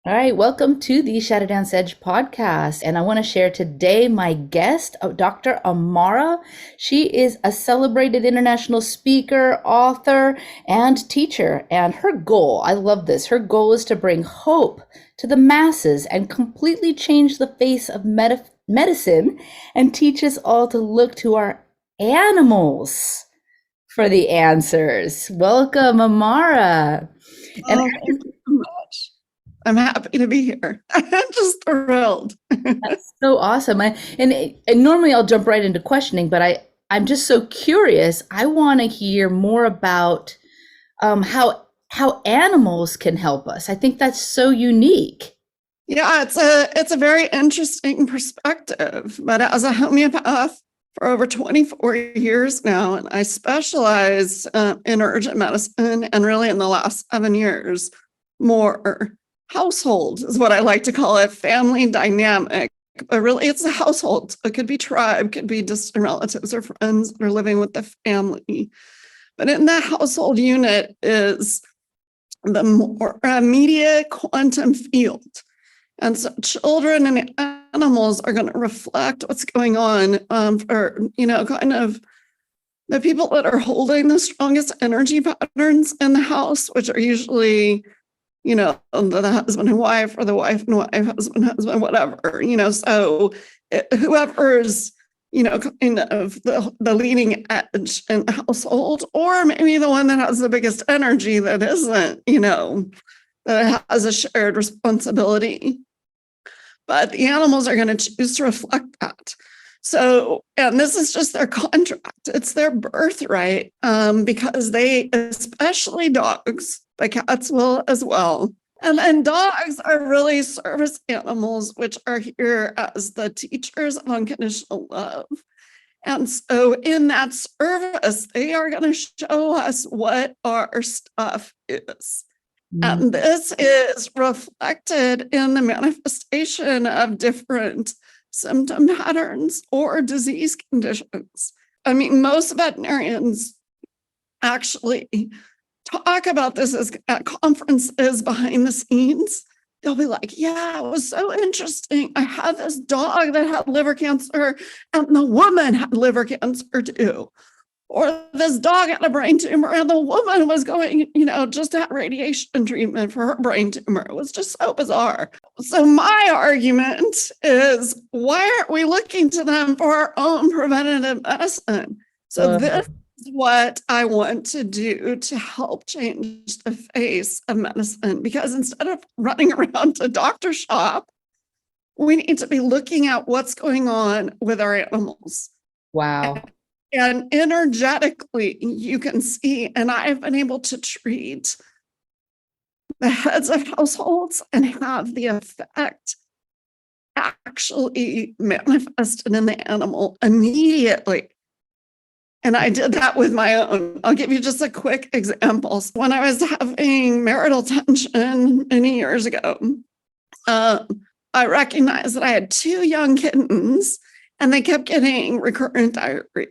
All right, welcome to the Shadow Dance Edge podcast. And I want to share today my guest, Doctor AMara. She is a celebrated international speaker, author, and teacher. And her goal, I love this, her goal is to bring hope to the masses and completely change the face of medicine and teach us all to look to our animals for the answers. Welcome, Amara. And Oh, thank you so much. I'm happy to be here. I'm just thrilled. that's so awesome. And normally I'll jump right into questioning, but I'm just so curious. I want to hear more about how animals can help us. I think that's so unique. Yeah, it's a very interesting perspective. But as a homeopath for over 24 years now, and I specialize in urgent medicine, and really in the last 7 years, more household is what I like to call it, family dynamic. But really, it's a household. It could be tribe, could be distant relatives or friends that are living with the family. But in that household unit is the more immediate quantum field. And so children and animals are going to reflect what's going on for, kind of the people that are holding the strongest energy patterns in the house, which are usually, the husband and wife or the wife and wife, husband, whatever, so whoever's, kind of the leading edge in the household, or maybe the one that has the biggest energy that isn't, that has a shared responsibility. But the animals are going to choose to reflect that. So, and this is just their contract. It's their birthright because they, especially dogs, but cats will as well. And then dogs are really service animals, which are here as the teachers of unconditional love. And so in that service, they are going to show us what our stuff is. And this is reflected in the manifestation of different symptom patterns or disease conditions. I mean, most veterinarians actually talk about this as at conferences behind the scenes. They'll be like, yeah, it was so interesting. I had this dog that had liver cancer, and the woman had liver cancer too. Or this dog had a brain tumor and the woman was going, just to have radiation treatment for her brain tumor. It was just so bizarre. So my argument is, why aren't we looking to them for our own preventative medicine? So this is what I want to do to help change the face of medicine, because instead of running around to doctor shop, we need to be looking at what's going on with our animals. Wow. And energetically, you can see, and I've been able to treat the heads of households and have the effect actually manifested in the animal immediately. And I did that with my own. I'll give you just a quick example. So when I was having marital tension many years ago, I recognized that I had 2 young kittens and they kept getting recurrent diarrhea.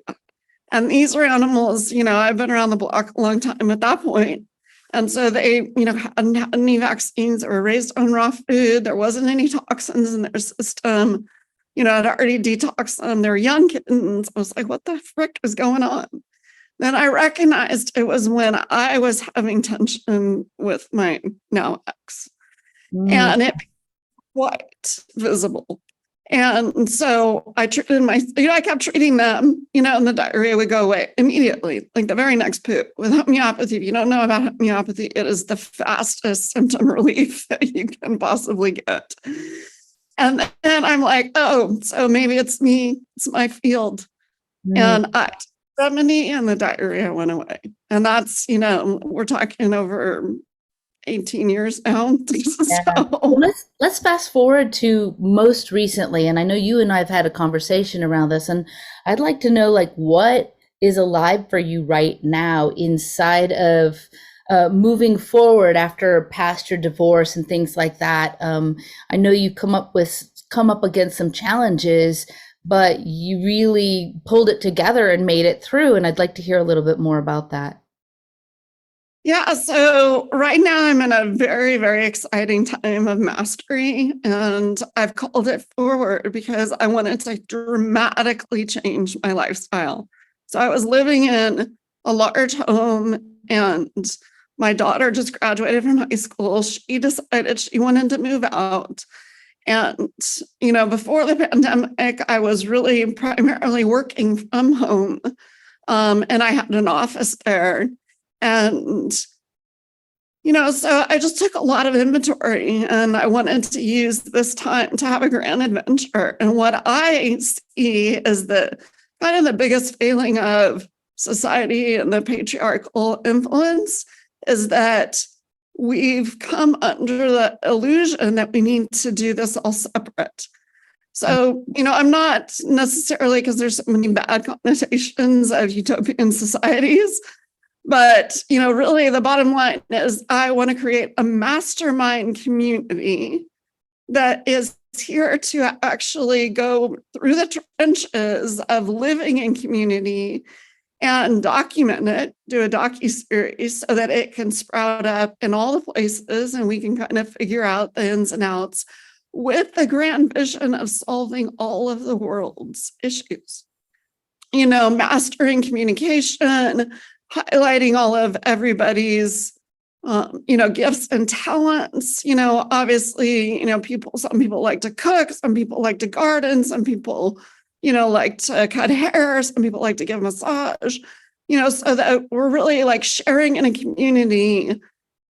And these were animals, I've been around the block a long time at that point. And so they, hadn't had any vaccines. They were raised on raw food. There wasn't any toxins in their system. I'd already detoxed them. They were young kittens. I was like, what the frick is going on? Then I recognized it was when I was having tension with my now ex. And it was quite visible. And so I treated I kept treating them, and the diarrhea would go away immediately, like the very next poop. With homeopathy, if you don't know about homeopathy, it is the fastest symptom relief that you can possibly get. And then I'm like, oh, so maybe it's me, it's my field. And I remedy and the diarrhea went away. And that's, we're talking over 18 years now. Yeah. So, Well, let's fast forward to most recently, and I know you and I have had a conversation around this, and I'd like to know, like, what is alive for you right now inside of moving forward after past your divorce and things like that. I know you come up against some challenges, but you really pulled it together and made it through, and I'd like to hear a little bit more about that. Yeah, so right now I'm in a very, very exciting time of mastery, and I've called it forward because I wanted to dramatically change my lifestyle. So I was living in a large home, and my daughter just graduated from high school. She decided she wanted to move out. And, before the pandemic, I was really primarily working from home, and I had an office there. And, so I just took a lot of inventory and I wanted to use this time to have a grand adventure. And what I see is the kind of the biggest failing of society and the patriarchal influence is that we've come under the illusion that we need to do this all separate. So, I'm not necessarily, because there's so many bad connotations of utopian societies, but, really the bottom line is I want to create a mastermind community that is here to actually go through the trenches of living in community and document it, do a docuseries so that it can sprout up in all the places and we can kind of figure out the ins and outs with the grand vision of solving all of the world's issues. Mastering communication, highlighting all of everybody's gifts and talents. Obviously, some people like to cook, some people like to garden, some people like to cut hair, some people like to give a massage, so that we're really like sharing in a community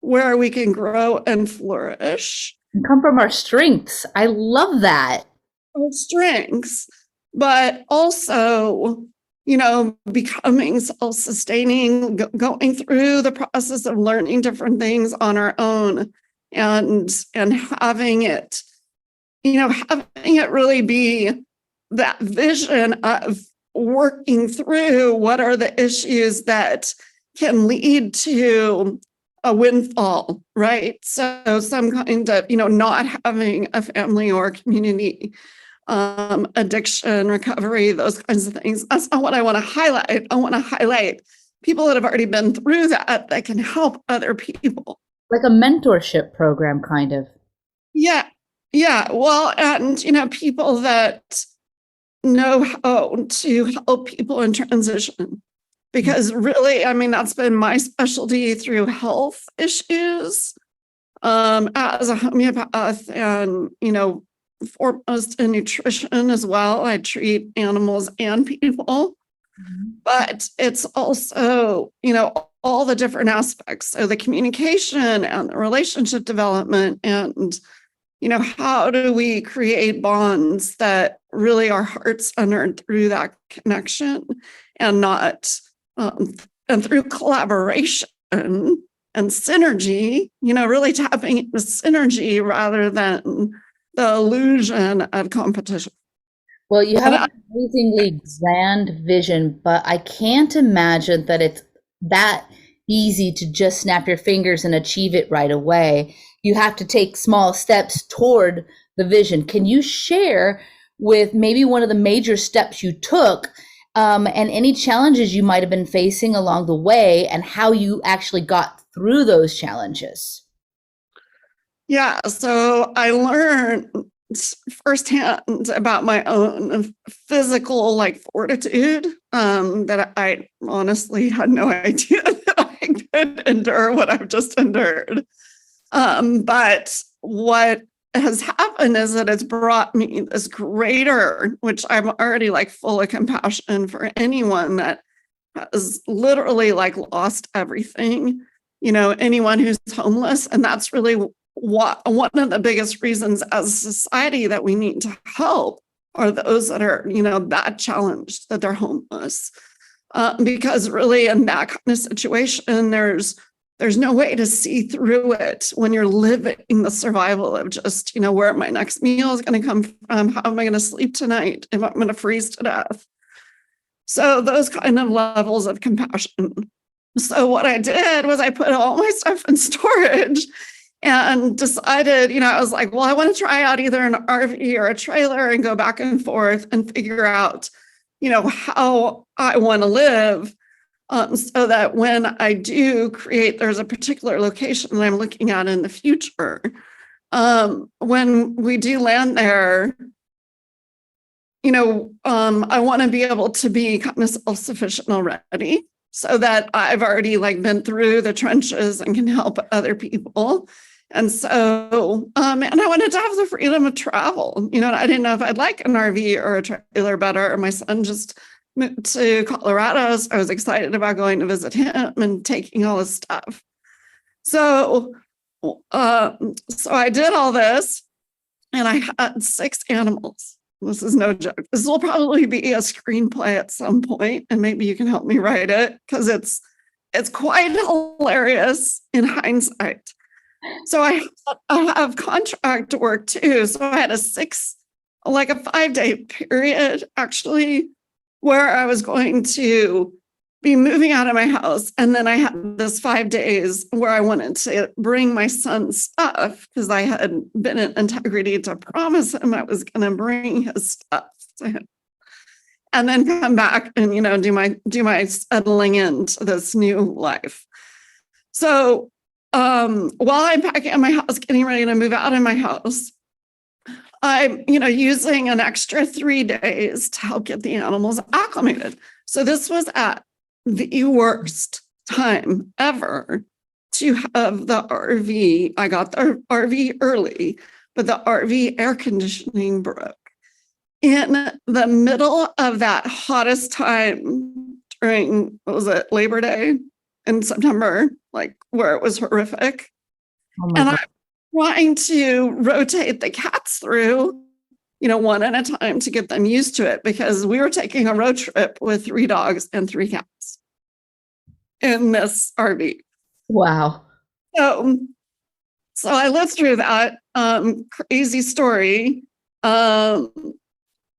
where we can grow and flourish. And come from our strengths. I love that. Our strengths, but also, becoming self-sustaining, going through the process of learning different things on our own and having it, really be that vision of working through what are the issues that can lead to a windfall, right? So some kind of, not having a family or community, addiction, recovery, those kinds of things. That's not what I want to highlight. I want to highlight people that have already been through that can help other people. Like a mentorship program, kind of. Yeah. Well, and, people that know how to help people in transition. Because really, that's been my specialty through health issues as a homeopath and, foremost in nutrition as well. I treat animals and people, but it's also, all the different aspects. So the communication and the relationship development and, how do we create bonds that really our hearts centered through that connection and not, and through collaboration and synergy, really tapping into synergy rather than the illusion of competition. Well, you have an amazingly grand vision, but I can't imagine that it's that easy to just snap your fingers and achieve it right away. You have to take small steps toward the vision. Can you share with maybe one of the major steps you took and any challenges you might have been facing along the way and how you actually got through those challenges? Yeah, so I learned firsthand about my own physical fortitude that I honestly had no idea that I could endure what I've just endured. But what has happened is that it's brought me this greater, which I'm already full of compassion for anyone that has literally lost everything, anyone who's homeless. And that's really one of the biggest reasons as a society that we need to help are those that are, that challenged, that they're homeless. Because really in that kind of situation, there's no way to see through it when you're living the survival of just, where my next meal is going to come from, how am I going to sleep tonight, if I'm going to freeze to death. So those kind of levels of compassion. So what I did was I put all my stuff in storage and decided, I was like, well, I want to try out either an RV or a trailer and go back and forth and figure out, how I want to live. so that when I do create, there's a particular location that I'm looking at in the future. When we do land there, I want to be able to be kind of self-sufficient already, so that I've already been through the trenches and can help other people. And so, and I wanted to have the freedom of travel. I didn't know if I'd like an RV or a trailer better. My son just moved to Colorado, so I was excited about going to visit him and taking all his stuff. So I did all this, and I had 6 animals. This is no joke. This will probably be a screenplay at some point, and maybe you can help me write it, because it's quite hilarious in hindsight. So I have contract work too. So I had a 5-day period actually, where I was going to be moving out of my house. And then I had this 5 days where I wanted to bring my son's stuff, because I had been in integrity to promise him I was going to bring his stuff to him. And then come back and, do my settling into this new life. So while I'm packing up my house, getting ready to move out of my house, I'm, using an extra 3 days to help get the animals acclimated. So this was at the worst time ever to have the RV. I got the RV early, but the RV air conditioning broke in the middle of that hottest time during, Labor Day in September, where it was horrific. Oh my And God. I'm trying to rotate the cats through, one at a time to get them used to it, because we were taking a road trip with 3 dogs and 3 cats in this RV. Wow. So I lived through that crazy story.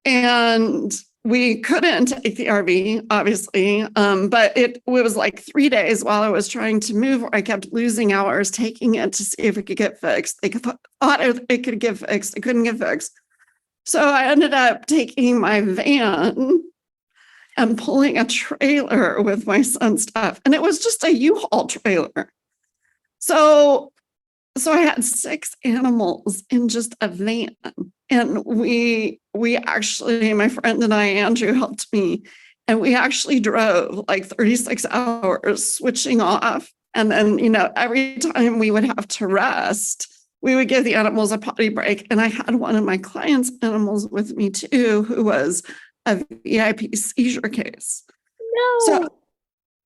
And we couldn't take the RV, obviously, but it was 3 days while I was trying to move, where I kept losing hours taking it to see if it could get fixed. They thought it could get fixed. It couldn't get fixed. So I ended up taking my van and pulling a trailer with my son's stuff. And it was just a U-Haul trailer. So I had 6 animals in just a van. And we actually, my friend and I, Andrew, helped me. And we actually drove 36 hours switching off. And then, every time we would have to rest, we would give the animals a potty break. And I had one of my clients' animals with me too, who was a VIP seizure case. No. So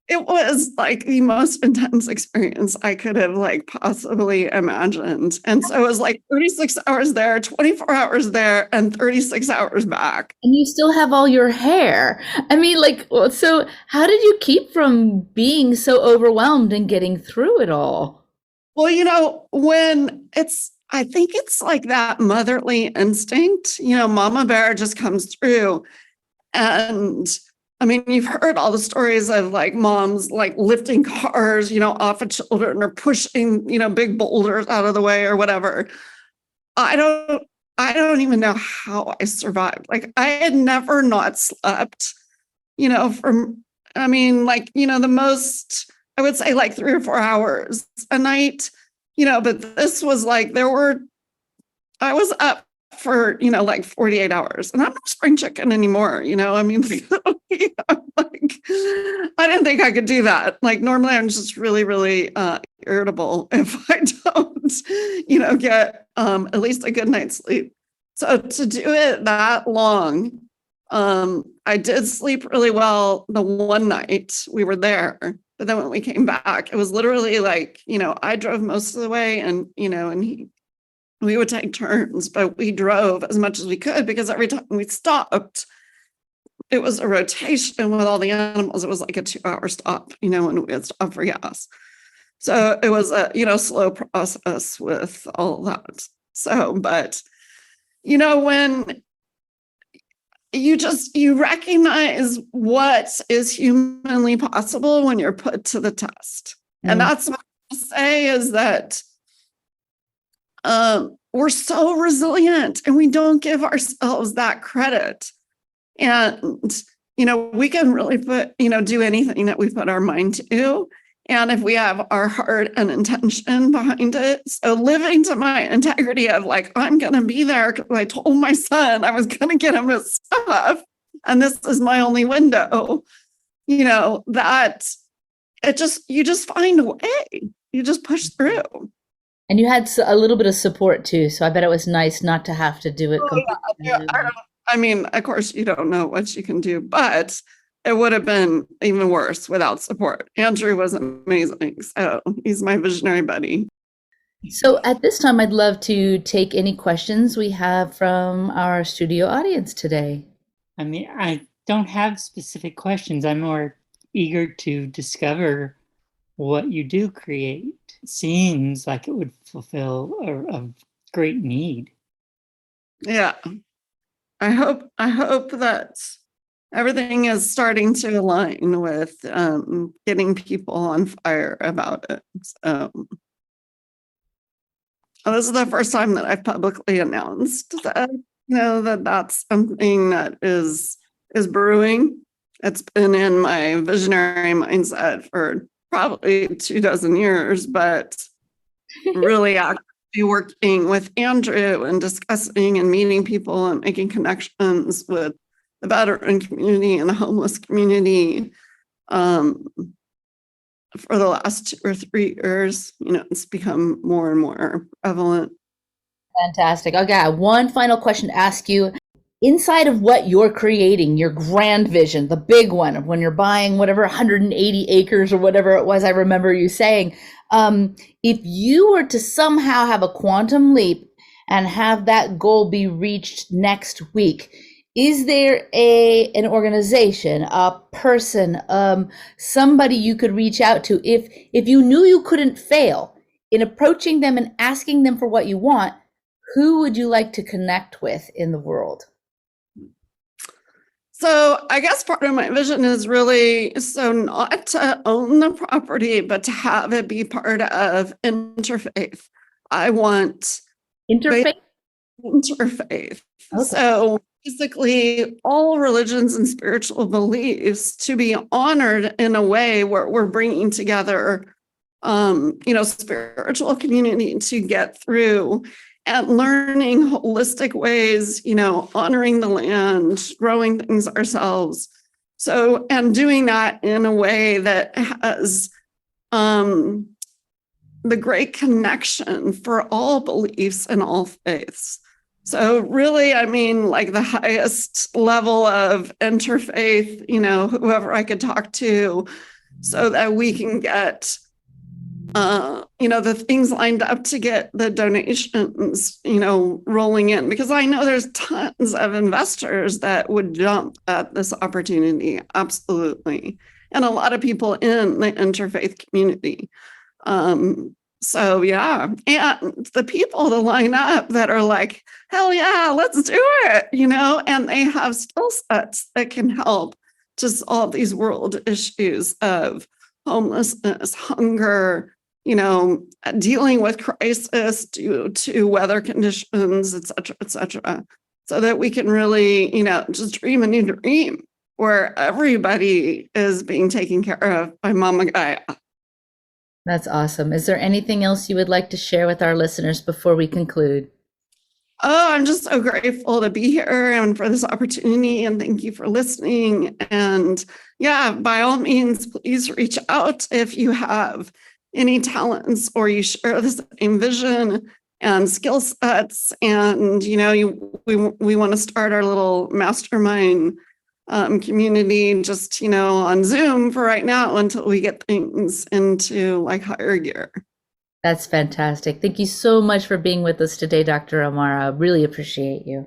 it was the most intense experience I could have possibly imagined. And so it was 36 hours there, 24 hours there, and 36 hours back. And you still have all your hair. I mean, so how did you keep from being so overwhelmed and getting through it all? Well, I think it's that motherly instinct, mama bear just comes through. And I mean, you've heard all the stories of moms lifting cars, off of children, or pushing, big boulders out of the way or whatever. I don't even know how I survived. I had never not slept, the most, I would say 3 or 4 hours a night, but this was I was up for 48 hours, and I'm not spring chicken anymore. I didn't think I could do that. Normally I'm just really, really irritable if I don't get at least a good night's sleep. So to do it that long, I did sleep really well the one night we were there, but then when we came back, it was literally I drove most of the way, and we would take turns, but we drove as much as we could, because every time we stopped, it was a rotation with all the animals. It was a 2-hour stop, when we would stop for gas. So it was a, slow process with all that. So, but, when you recognize what is humanly possible when you're put to the test. And that's what I say, is that we're so resilient, and we don't give ourselves that credit. And we can really do anything that we put our mind to. And if we have our heart and intention behind it, so living to my integrity of like, I'm going to be there because I told my son I was going to get him his stuff. And this is my only window, that you just find a way, you just push through. And you had a little bit of support too. So I bet it was nice not to have to do it completely. Yeah. I mean, of course, you don't know what you can do, but it would have been even worse without support. Andrew was amazing. So he's my visionary buddy. So at this time, I'd love to take any questions we have from our studio audience today. I mean, I don't have specific questions. I'm more eager to discover what you do create. It seems like it would fulfill a great need. Yeah. I hope that everything is starting to align with getting people on fire about it. So this is the first time that I've publicly announced that that's something that is brewing. It's been in my visionary mindset for probably 24 years, but really actively working with Andrew and discussing and meeting people and making connections with the veteran community and the homeless community for the last 2 or 3 years, it's become more and more prevalent. Fantastic. Okay, one final question to ask you. Inside of what you're creating, your grand vision, the big one of when you're buying whatever 180 acres or whatever it was, I remember you saying, if you were to somehow have a quantum leap and have that goal be reached next week, is there an organization, a person, somebody you could reach out to if you knew you couldn't fail in approaching them and asking them for what you want? Who would you like to connect with in the world? So I guess part of my vision is really not to own the property, but to have it be part of interfaith. I want Interfaith? Interfaith. Okay. So basically all religions and spiritual beliefs to be honored in a way where we're bringing together, spiritual community to get through and learning holistic ways, honoring the land, growing things ourselves. So, and doing that in a way that has the great connection for all beliefs and all faiths. So really, I mean, like the highest level of interfaith, whoever I could talk to so that we can get the things lined up to get the donations, rolling in, because I know there's tons of investors that would jump at this opportunity. Absolutely. And a lot of people in the interfaith community. So yeah, and the people to line up that are like, hell yeah, let's do it, and they have skill sets that can help to solve these world issues of homelessness, hunger, dealing with crisis due to weather conditions, et cetera, so that we can really, just dream a new dream where everybody is being taken care of by Mama Gaia. That's awesome. Is there anything else you would like to share with our listeners before we conclude? Oh, I'm just so grateful to be here and for this opportunity. And thank you for listening. And yeah, by all means, please reach out if you have any talents or you share the same vision and skill sets. And, we want to start our little mastermind community just, on Zoom for right now until we get things into like higher gear. That's fantastic. Thank you so much for being with us today, Dr. AMara. I really appreciate you.